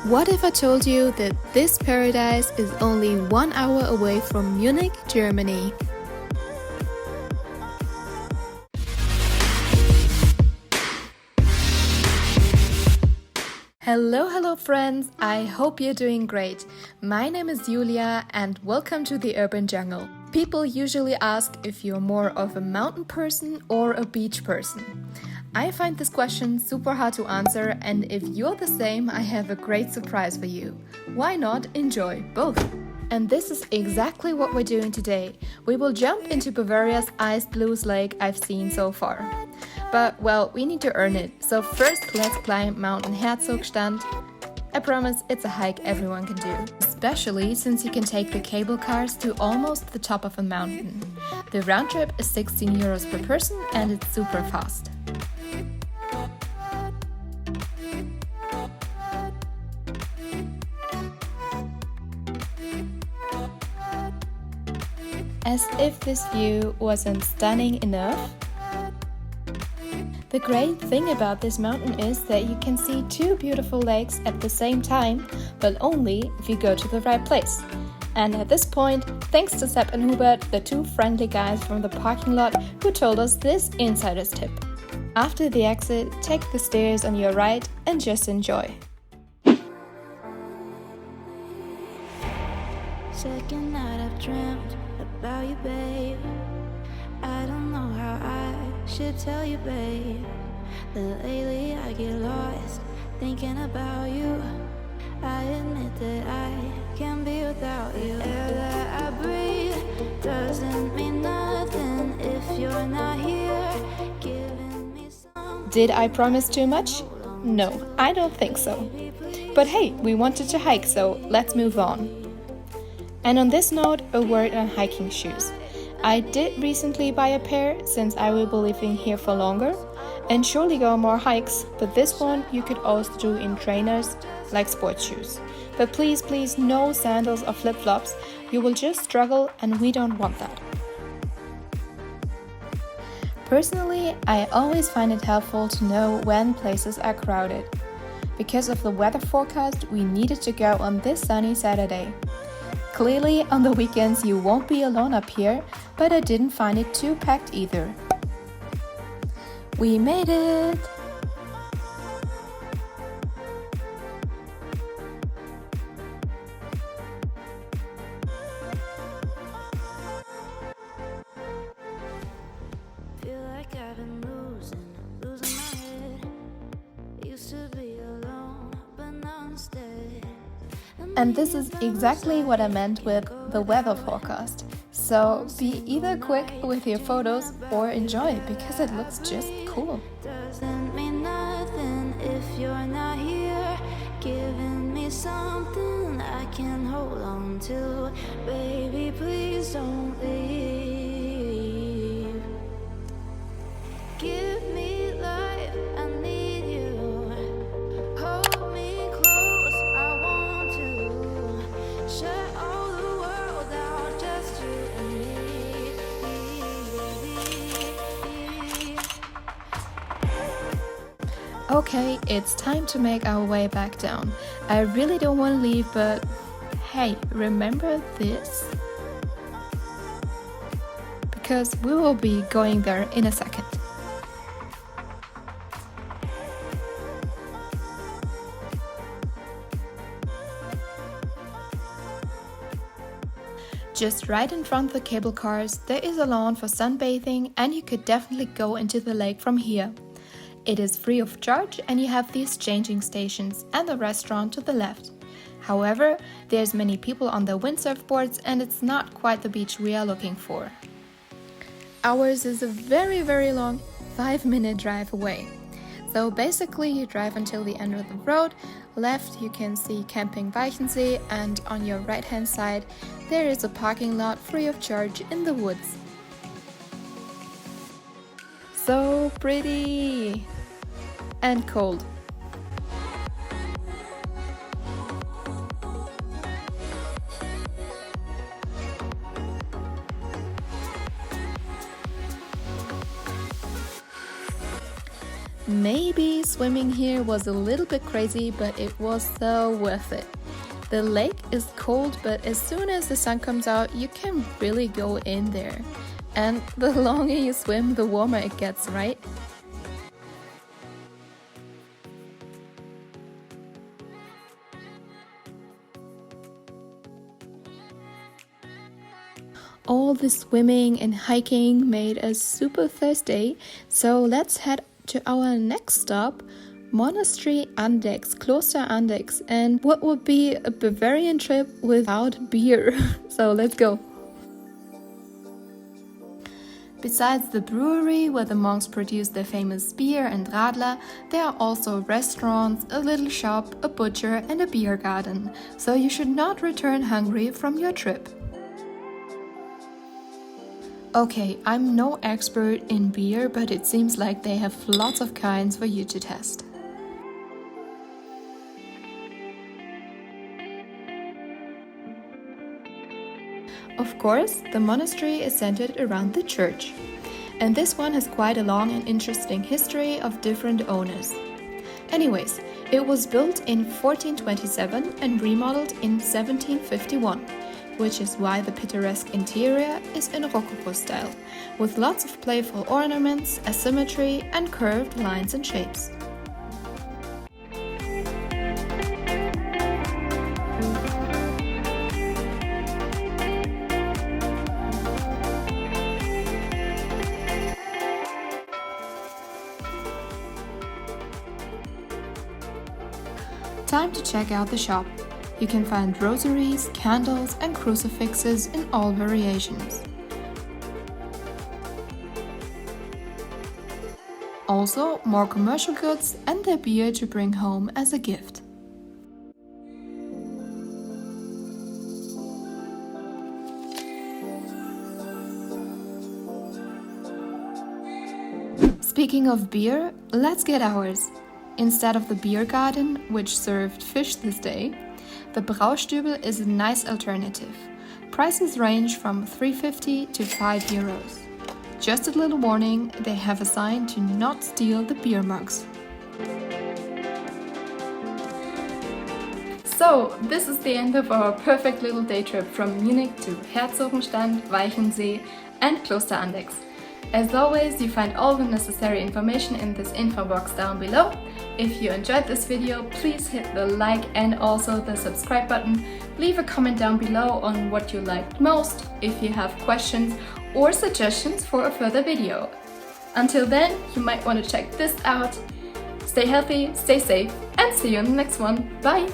What if I told you that this paradise is only 1 hour away from Munich, Germany? Hello friends, I hope you're doing great. My name is Julia and welcome to the Urban Jungle. People usually ask if you're more of a mountain person or a beach person. I find this question super hard to answer, and if you're the same, I have a great surprise for you. Why not enjoy both? And this is exactly what we're doing today. We will jump into Bavaria's iced blues lake I've seen so far. But, well, we need to earn it, so first let's climb Mountain Herzogstand. I promise it's a hike everyone can do, especially since you can take the cable cars to almost the top of a mountain. The round trip is 16 euros per person and it's super fast. As if this view wasn't stunning enough, the great thing about this mountain is that you can see two beautiful lakes at the same time, but only if you go to the right place. And at this point, thanks to Sepp and Hubert, the two friendly guys from the parking lot who told us this insider's tip. After the exit, take the stairs on your right and just enjoy. Second night I've dreamt about you, babe. I don't know how I should tell you, babe, that lately I get lost thinking about you. I admit that I can't be without you. Air that I breathe doesn't mean nothing if you're not here giving me some. Did I promise too much? No, I don't think so. But hey, we wanted to hike, so let's move on. And on this note, a word on hiking shoes. I did recently buy a pair since I will be living here for longer and surely go on more hikes, but this one you could also do in trainers like sports shoes. But please no sandals or flip-flops, you will just struggle and we don't want that. Personally, I always find it helpful to know when places are crowded. Because of the weather forecast, we needed to go on this sunny Saturday. Clearly, on the weekends you won't be alone up here, but I didn't find it too packed either. We made it! Feel like I've been losing my head. Used to be alone, but now instead. And this is exactly what I meant with the weather forecast. So be either quick with your photos or enjoy because it looks just cool. Doesn't mean nothing if you're not here giving me something I can hold on to. Baby, please don't leave. Give me life, I need you. Hold me close, I want to. Shut all the world out, just you and me. Okay, it's time to make our way back down. I really don't want to leave, but hey, remember this? Because we will be going there in a second. Just right in front of the cable cars, there is a lawn for sunbathing and you could definitely go into the lake from here. It is free of charge and you have these changing stations and the restaurant to the left. However, there's many people on their windsurfboards and it's not quite the beach we are looking for. Ours is a very long 5-minute drive away. So basically you drive until the end of the road, left you can see camping Walchensee, and on your right hand side there is a parking lot free of charge in the woods. So pretty! And cold. Maybe swimming here was a little bit crazy, but it was so worth it. The lake is cold, but as soon as the sun comes out, you can really go in there. And the longer you swim, the warmer it gets, right? All the swimming and hiking made us super thirsty, so let's head to our next stop, Monastery Andechs, Kloster Andechs, and what would be a Bavarian trip without beer? So let's go. Besides the brewery where the monks produce their famous beer and Radler, there are also restaurants, a little shop, a butcher and a beer garden, so you should not return hungry from your trip. Okay, I'm no expert in beer, but it seems like they have lots of kinds for you to test. Of course, the monastery is centered around the church. And this one has quite a long and interesting history of different owners. Anyways, it was built in 1427 and remodeled in 1751. Which is why the picturesque interior is in Rococo style, with lots of playful ornaments, asymmetry and curved lines and shapes. Time to check out the shop. You can find rosaries, candles and crucifixes in all variations. Also, more commercial goods and their beer to bring home as a gift. Speaking of beer, let's get ours. Instead of the beer garden, which served fish this day, the Braustübel is a nice alternative. Prices range from €3.50 to €5. Just a little warning, they have a sign to not steal the beer mugs. So, this is the end of our perfect little day trip from Munich to Herzogstand, Walchensee and Kloster Andechs. As always, you find all the necessary information in this info box down below. If you enjoyed this video, please hit the like and also the subscribe button. Leave a comment down below on what you liked most, if you have questions or suggestions for a further video. Until then, you might want to check this out. Stay healthy, stay safe, and see you in the next one. Bye!